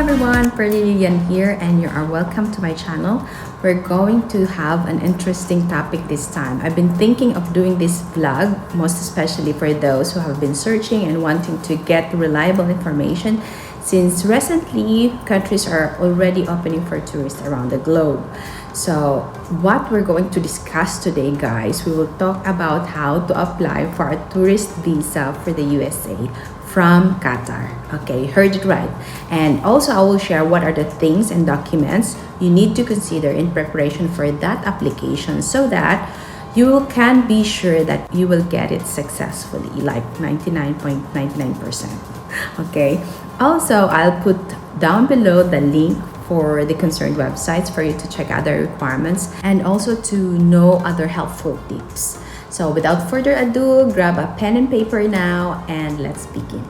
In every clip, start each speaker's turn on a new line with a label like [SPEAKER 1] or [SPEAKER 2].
[SPEAKER 1] everyone, Pearly Lilian here, and you are welcome to my channel. We're going to have an interesting topic this time. I've been thinking of doing this vlog, most especially for those who have been searching and wanting to get reliable information, since recently countries are already opening for tourists around the globe. So what we're going to discuss today, guys, we will talk about how to apply for a tourist visa for the USA from Qatar. Okay, heard it right. And also I will share what are the things and documents you need to consider in preparation for that application so that you can be sure that you will get it successfully, like 99.99%. Okay, also I'll put down below the link for the concerned websites for you to check other requirements and also to know other helpful tips. So without further ado, grab a pen and paper now and let's begin.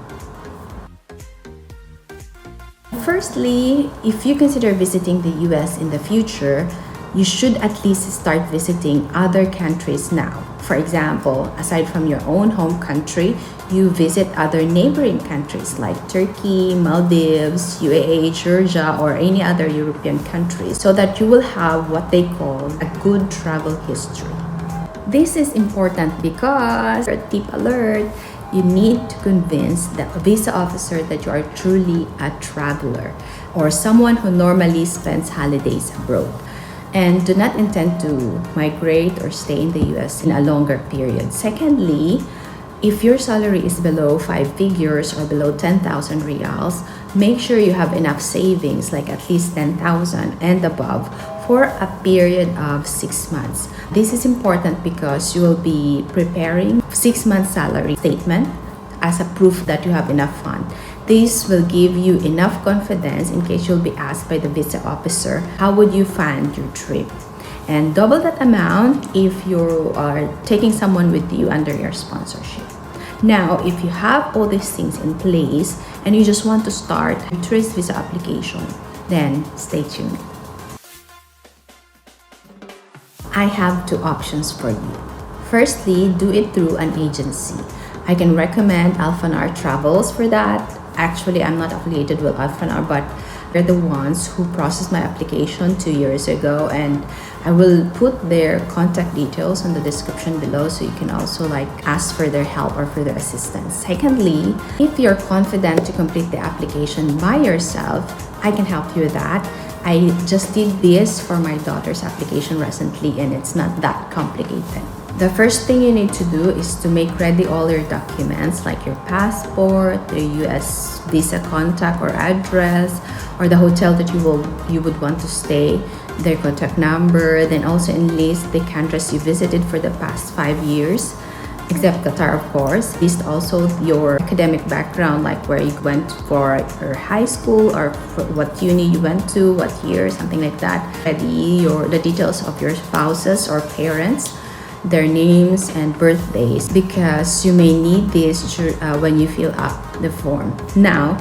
[SPEAKER 1] Firstly, if you consider visiting the US in the future, you should at least start visiting other countries now. For example, aside from your own home country, you visit other neighboring countries like Turkey, Maldives, UAE, Georgia, or any other European countries so that you will have what they call a good travel history. This is important because, tip alert, you need to convince the visa officer that you are truly a traveler or someone who normally spends holidays abroad and do not intend to migrate or stay in the US in a longer period. Secondly, if your salary is below 5 figures or below 10,000 reals, make sure you have enough savings, like at least 10,000 and above, for a period of 6 months. This is important because you will be preparing 6 months salary statement as a proof that you have enough fund. This will give you enough confidence in case you'll be asked by the visa officer, how would you fund your trip? And double that amount if you are taking someone with you under your sponsorship. Now, if you have all these things in place and you just want to start a tourist visa application, then stay tuned. I have two options for you. Firstly, do it through an agency. I can recommend Fanar Travels for that. Actually, I'm not affiliated with Fanar, but they're the ones who processed my application 2 years ago, and I will put their contact details in the description below so you can also ask for their help or for their assistance. Secondly, if you're confident to complete the application by yourself, I can help you with that. I just did this for my daughter's application recently and it's not that complicated. The first thing you need to do is to make ready all your documents like your passport, the US visa contact or address, or the hotel that you would want to stay, their contact number, then also enlist the countries you visited for the past 5 years, except Qatar, of course. List also your academic background, like where you went for your high school or for what uni you went to, what year, something like that. Ready the details of your spouses or parents, their names and birthdays, because you may need this when you fill up the form. Now,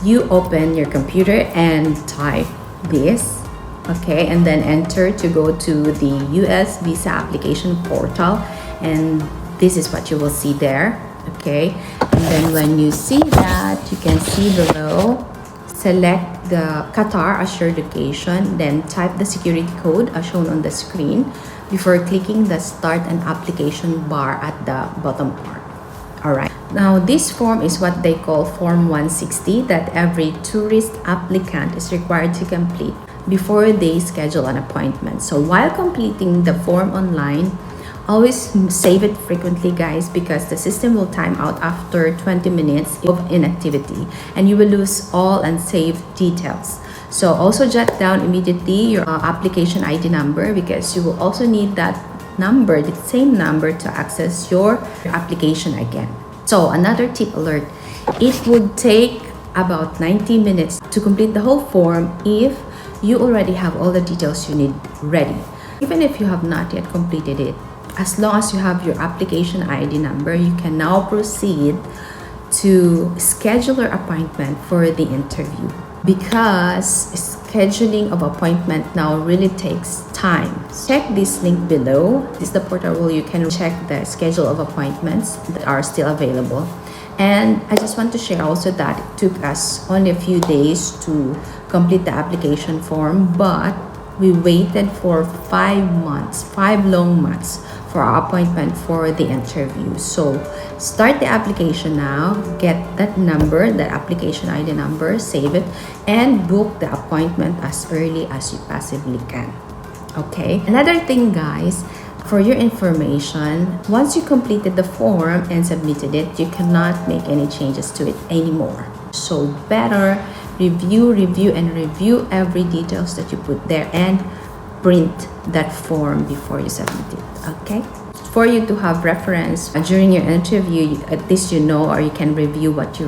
[SPEAKER 1] you open your computer and type this, okay, and then enter to go to the US visa application portal, and this is what you will see there, okay. And then when you see that, you can see below, select the Qatar as your location, then type the security code as shown on the screen before clicking the start an application bar at the bottom part. Alright, now this form is what they call Form 160 that every tourist applicant is required to complete before they schedule an appointment. So while completing the form online, always save it frequently, guys, because the system will time out after 20 minutes of inactivity and you will lose all unsaved details. So also jot down immediately your application ID number, because you will also need that number, the same number, to access your application again. So another tip alert, it would take about 90 minutes to complete the whole form if you already have all the details you need ready. Even if you have not yet completed it, as long as you have your application ID number, you can now proceed to schedule your appointment for the interview, because scheduling of appointment now really takes time. Check this link below. This is the portal where you can check the schedule of appointments that are still available. And I just want to share also that it took us only a few days to complete the application form, but we waited for 5 months, 5 long months for our appointment for the interview. So start the application now, get that number, that application ID number, save it, and book the appointment as early as you possibly can. Okay, another thing, guys, for your information, once you completed the form and submitted it, you cannot make any changes to it anymore. So better review every details that you put there and print that form before you submit it. Okay, for you to have reference during your interview, at least you know, or you can review what you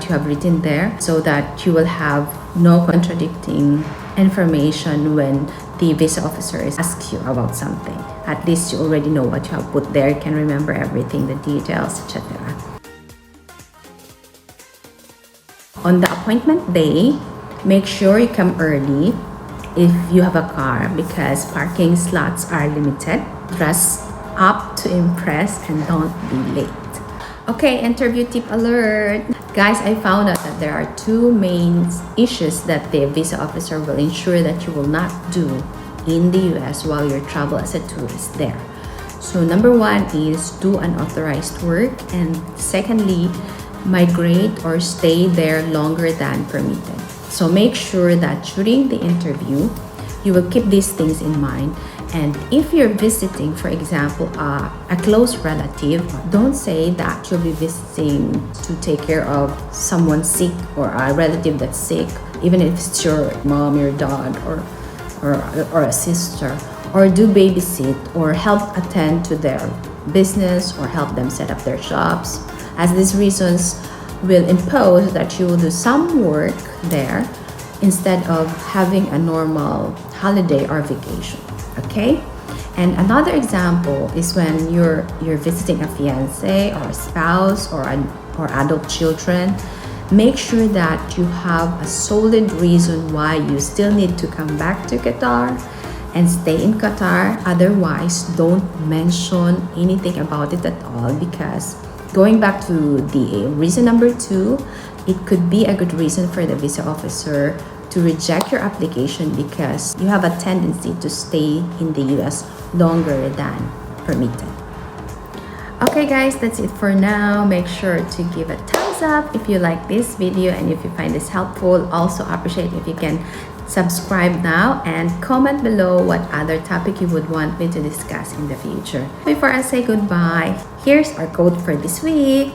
[SPEAKER 1] have written there, so that you will have no contradicting information when the visa officer asks you about something. At least you already know what you have put there, you can remember everything, the details, etc. On the appointment day, make sure you come early if you have a car, because parking slots are limited. Dress up to impress and don't be late. Okay, interview tip alert. Guys, I found out that there are two main issues that the visa officer will ensure that you will not do in the US while you travel as a tourist there. So number one is do unauthorized work, and secondly, migrate or stay there longer than permitted. So make sure that during the interview, you will keep these things in mind. And if you're visiting, for example, a close relative, don't say that you'll be visiting to take care of someone sick or a relative that's sick, even if it's your mom, your dad, or a sister, or do babysit or help attend to their business or help them set up their shops, as these reasons will impose that you will do some work there instead of having a normal holiday or vacation. Okay, and another example is when you're visiting a fiance or a spouse or adult children. Make sure that you have a solid reason why you still need to come back to Qatar and stay in Qatar. Otherwise, don't mention anything about it at all, because going back to the reason number 2, it could be a good reason for the visa officer to reject your application because you have a tendency to stay in the US longer than permitted. Okay guys, that's it for now. Make sure to give a thumbs up if you like this video, and if you find this helpful. Also appreciate if you can subscribe now and comment below what other topic you would want me to discuss in the future. Before I say goodbye, here's our code for this week.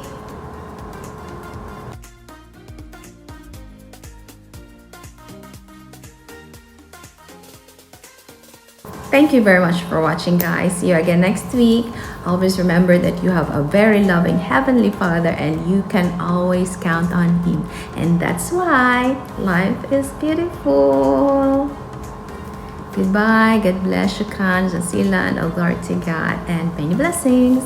[SPEAKER 1] Thank you very much for watching, guys. See you again next week. Always remember that you have a very loving Heavenly Father and you can always count on Him. And that's why life is beautiful. Goodbye. God bless you, Khan, Jasila, and all glory to God, and many blessings.